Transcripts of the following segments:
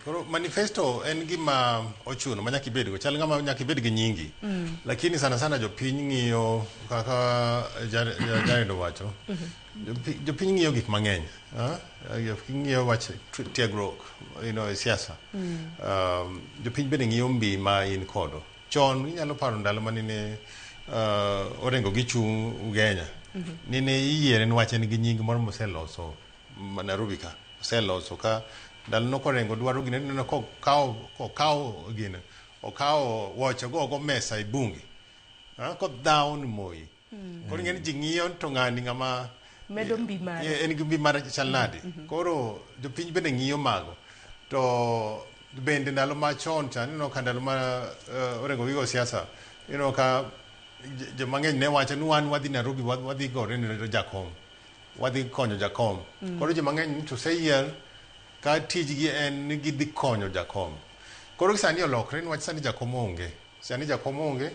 Koro manifesto en gima ochuno ma nyaka ibedgo, chal ng'ama nyaka ibed gi nyingi. Lakini sana sana jopiny ng'iyo kaka Jared owacho. Jopiny ng'iyo gik mang'eny. Ng'iyo wach tiegruok, e siasa. Jopiny bende ng'iyo mbi ma in kodo. Chon inyalo paro ndalo manine orengo gi chung' Ugenya. Nine iyiere niwach en gi nying moro moseloso Nairobi ka. Oseloso ka ndalo no korengo dwaro gine neno kokawo gine okawo woche go mesa e bunge ko down Moi koro ng'eni ji ng'iyo to ng'ani ng'ama medo mbi mare en gi mbi mare chal nade. Koro jopiny bende ng'iyo mago to bende ndalo machon cha neno ka ndalo ma orengo gigo siasa ka jomang'eny ne wacho ni wan wadhi Nairobi wadhi gore ne jakom, wadhi konyo jakom. Koro jomang'eny to seyier ka tijgi en ni gidhi konyo jakom. Koro sani olokre niwach sani jakom onge. Sani jakom onge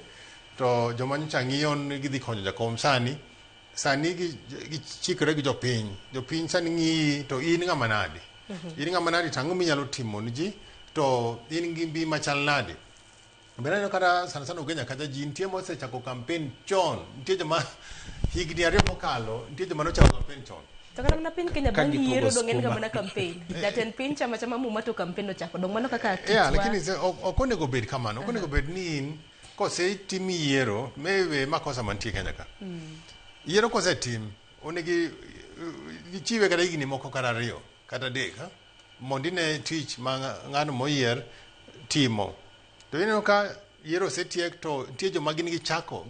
to joma nyocha ng'iyo ni gidhi konyo jakom sani gichikre gi jopiny. Jopiny sani ng'iyi to in ng'ama nade. In ng'ama nade to ang'o minyalo timo ni ji to in gi mbi machal nade. Bende kata sana sana Ugenya kacha ji nitie mosechako kampen chon. Nitie joma higni 2 mokalo nitie joma nochako kampen chon. Takana mana pin Kenya bang' yiero dong en ga mana campaign. Jatend piny chama muma to campaign ochako dong mano kaka kitwa. Lakini ok onego bed kamano. Ok onego bed ni in kosetim yiero mewe makosa mantie Kenya ka. Yiero kosetim onego gichiwe kata higni moko kata 2 kata 3 mondo ine tich ma ng'ano moyier timo. To ineno ka yiero osetiek to nitie joma gin gichako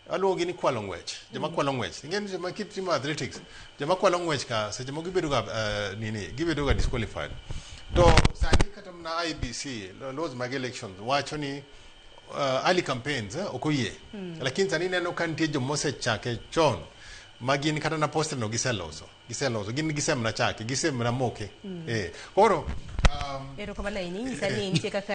aluongi ni kwalo ng'wech. Joma kwalo ng'wech. Ing'eni joma kitimo athletics, joma kwalo ng'wech ka seche moko gibedo ga disqualified. To sani kata na IBC laws mag elections wacho ni early campaigns ok oyie. Lakini sani neno ka nitie joma osechake chon ma gin kata na poster no giseloso gin gisemna chake gisemna moke. Koro erokamano ahinya, inyisa ni nitie kaka